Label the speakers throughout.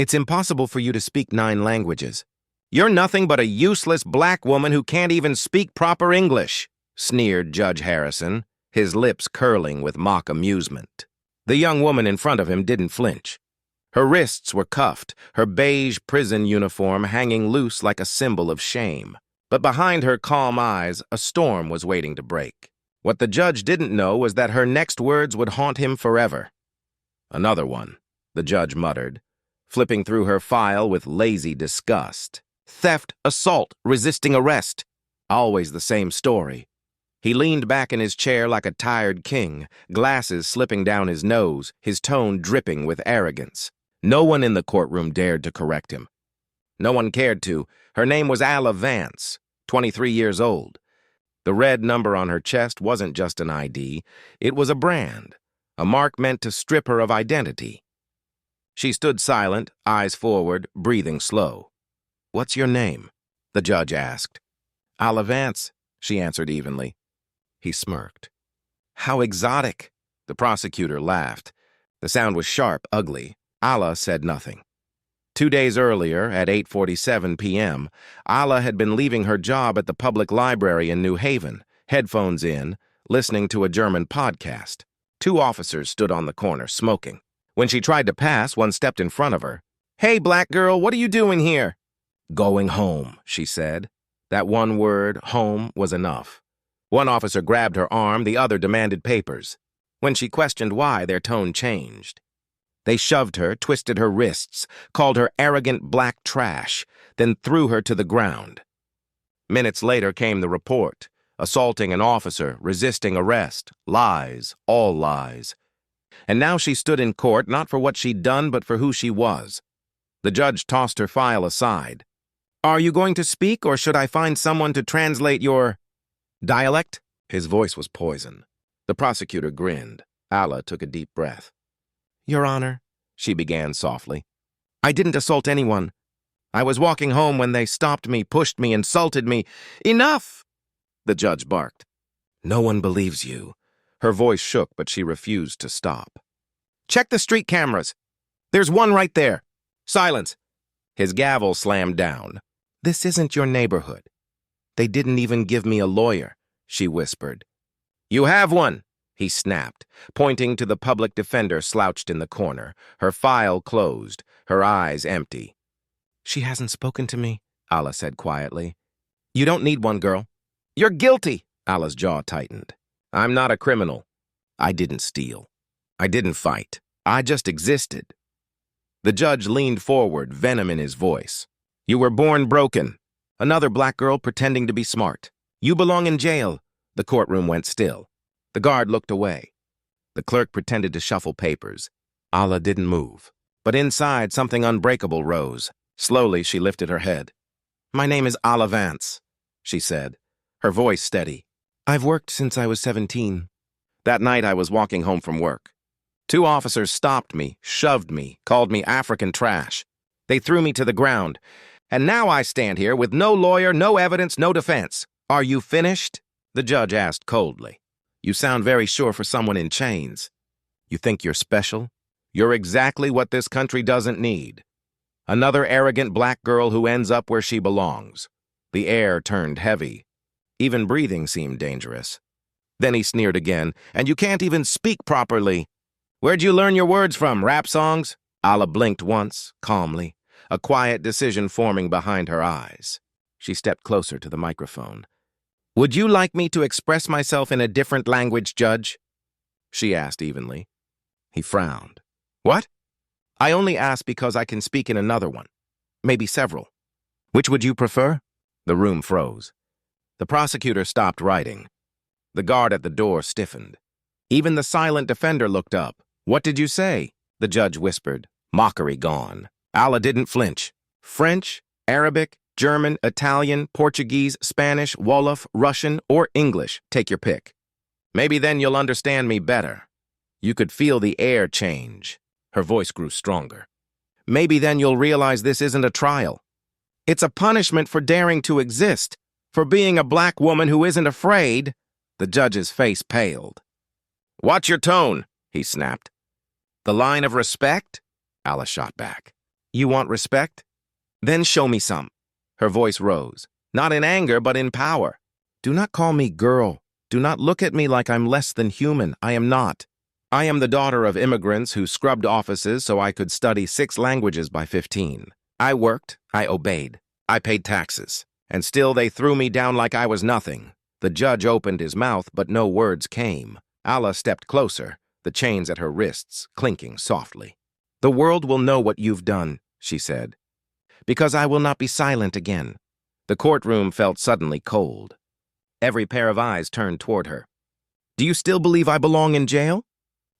Speaker 1: It's impossible for you to speak 9 languages. You're nothing but a useless black woman who can't even speak proper English, sneered Judge Harrison, his lips curling with mock amusement. The young woman in front of him didn't flinch. Her wrists were cuffed, her beige prison uniform hanging loose like a symbol of shame. But behind her calm eyes, a storm was waiting to break. What the judge didn't know was that her next words would haunt him forever. Another one, the judge muttered, flipping through her file with lazy disgust. Theft, assault, resisting arrest. Always the same story. He leaned back in his chair like a tired king, glasses slipping down his nose, his tone dripping with arrogance. No one in the courtroom dared to correct him. No one cared to. Her name was Ala Vance, 23 years old. The red number on her chest wasn't just an ID, it was a brand, a mark meant to strip her of identity. She stood silent, eyes forward, breathing slow. "What's your name?" the judge asked. "Ala Vance," she answered evenly. He smirked. "How exotic," the prosecutor laughed. The sound was sharp, ugly. Ala said nothing. 2 days earlier, at 8:47 p.m., Ala had been leaving her job at the public library in New Haven, headphones in, listening to a German podcast. 2 officers stood on the corner, smoking. When she tried to pass, one stepped in front of her. "Hey, black girl, what are you doing here?" "Going home," she said. That one word, home, was enough. One officer grabbed her arm, the other demanded papers. When she questioned why, their tone changed. They shoved her, twisted her wrists, called her arrogant black trash, then threw her to the ground. Minutes later came the report. Assaulting an officer, resisting arrest, lies, all lies. And now she stood in court not for what she'd done but for who she was. The judge tossed her file aside. "Are you going to speak, or should I find someone to translate your dialect?" His voice was poison. The prosecutor grinned. Ala took a deep breath. "Your Honor," she began softly, "I didn't assault anyone. I was walking home when they stopped me, pushed me, insulted me. Enough!" The judge barked. "No one believes you." Her voice shook, but she refused to stop. "Check the street cameras. There's one right there. Silence." His gavel slammed down. "This isn't your neighborhood. They didn't even give me a lawyer," she whispered. "You have one," he snapped, pointing to the public defender slouched in the corner, her file closed, her eyes empty. "She hasn't spoken to me," Ala said quietly. "You don't need one, girl." "You're guilty," Ala's jaw tightened. "I'm not a criminal. I didn't steal. I didn't fight. I just existed." The judge leaned forward, venom in his voice. "You were born broken. Another black girl pretending to be smart. You belong in jail." The courtroom went still. The guard looked away. The clerk pretended to shuffle papers. Ala didn't move. But inside, something unbreakable rose. Slowly, she lifted her head. "My name is Ala Vance," she said, her voice steady. "I've worked since I was 17. That night, I was walking home from work. 2 officers stopped me, shoved me, called me African trash. They threw me to the ground. And now I stand here with no lawyer, no evidence, no defense. Are you finished?" The judge asked coldly. "You sound very sure for someone in chains. You think you're special? You're exactly what this country doesn't need. Another arrogant black girl who ends up where she belongs." The air turned heavy. Even breathing seemed dangerous. Then he sneered again. "And you can't even speak properly. Where'd you learn your words from, rap songs?" Ala blinked once, calmly, a quiet decision forming behind her eyes. She stepped closer to the microphone. "Would you like me to express myself in a different language, Judge?" she asked evenly. He frowned. "What?" "I only ask because I can speak in another one. Maybe several. Which would you prefer?" The room froze. The prosecutor stopped writing. The guard at the door stiffened. Even the silent defender looked up. "What did you say?" the judge whispered, mockery gone. Ala didn't flinch. "French, Arabic, German, Italian, Portuguese, Spanish, Wolof, Russian, or English. Take your pick. Maybe then you'll understand me better." You could feel the air change. Her voice grew stronger. "Maybe then you'll realize this isn't a trial. It's a punishment for daring to exist, for being a black woman who isn't afraid." The judge's face paled. "Watch your tone," he snapped. "The line of respect?" Ala shot back. You want respect? Then show me some. Her voice rose, not in anger, but in power. Do not call me girl. Do not look at me like I'm less than human. I am not. I am the daughter of immigrants who scrubbed offices so I could study 6 languages by 15. I worked, I obeyed, I paid taxes, and still they threw me down like I was nothing. The judge opened his mouth, but no words came. Ala stepped closer, the chains at her wrists clinking softly. The world will know what you've done, she said, because I will not be silent again. The courtroom felt suddenly cold. Every pair of eyes turned toward her. Do you still believe I belong in jail?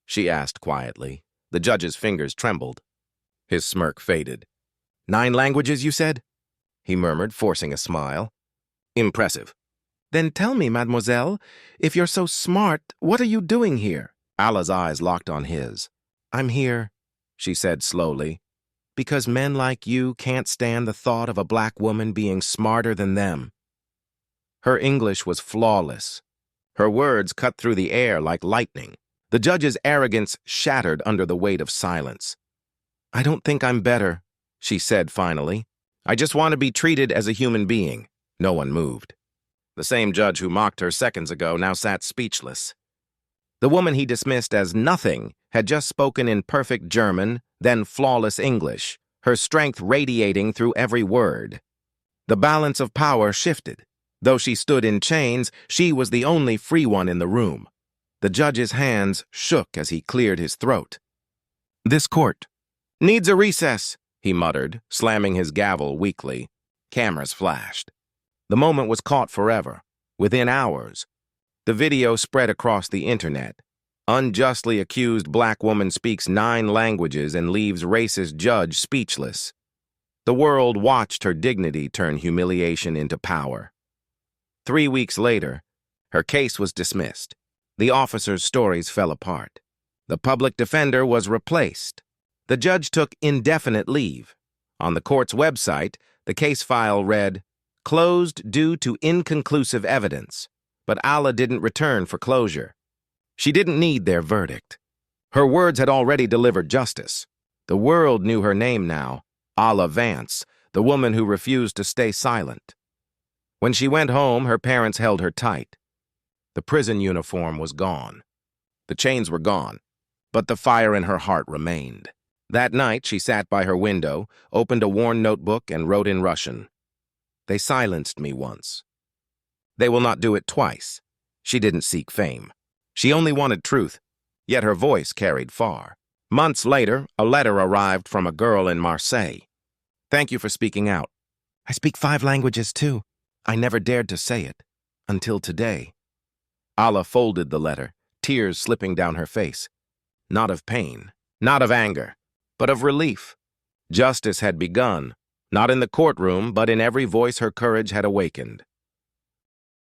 Speaker 1: She asked quietly. The judge's fingers trembled. His smirk faded. 9 languages, you said? He murmured, forcing a smile. Impressive. Then tell me, mademoiselle, if you're so smart, what are you doing here? Ala's eyes locked on his. I'm here, she said slowly, because men like you can't stand the thought of a black woman being smarter than them. Her English was flawless. Her words cut through the air like lightning. The judge's arrogance shattered under the weight of silence. I don't think I'm better, she said finally. I just want to be treated as a human being. No one moved. The same judge who mocked her seconds ago now sat speechless. The woman he dismissed as nothing had just spoken in perfect German, then flawless English, her strength radiating through every word. The balance of power shifted. Though she stood in chains, she was the only free one in the room. The judge's hands shook as he cleared his throat. This court needs a recess, he muttered, slamming his gavel weakly. Cameras flashed. The moment was caught forever, within hours. The video spread across the internet. Unjustly accused black woman speaks 9 languages and leaves racist judge speechless. The world watched her dignity turn humiliation into power. 3 weeks later, her case was dismissed. The officer's stories fell apart. The public defender was replaced. The judge took indefinite leave. On the court's website, the case file read, "Closed due to inconclusive evidence." But Ala didn't return for closure. She didn't need their verdict. Her words had already delivered justice. The world knew her name now, Ala Vance, the woman who refused to stay silent. When she went home, her parents held her tight. The prison uniform was gone. The chains were gone, but the fire in her heart remained. That night, she sat by her window, opened a worn notebook, and wrote in Russian. They silenced me once. They will not do it twice. She didn't seek fame. She only wanted truth, yet her voice carried far. Months later, a letter arrived from a girl in Marseille. Thank you for speaking out. I speak 5 languages too. I never dared to say it, until today. Ala folded the letter, tears slipping down her face. Not of pain, not of anger, but of relief. Justice had begun, not in the courtroom, but in every voice her courage had awakened.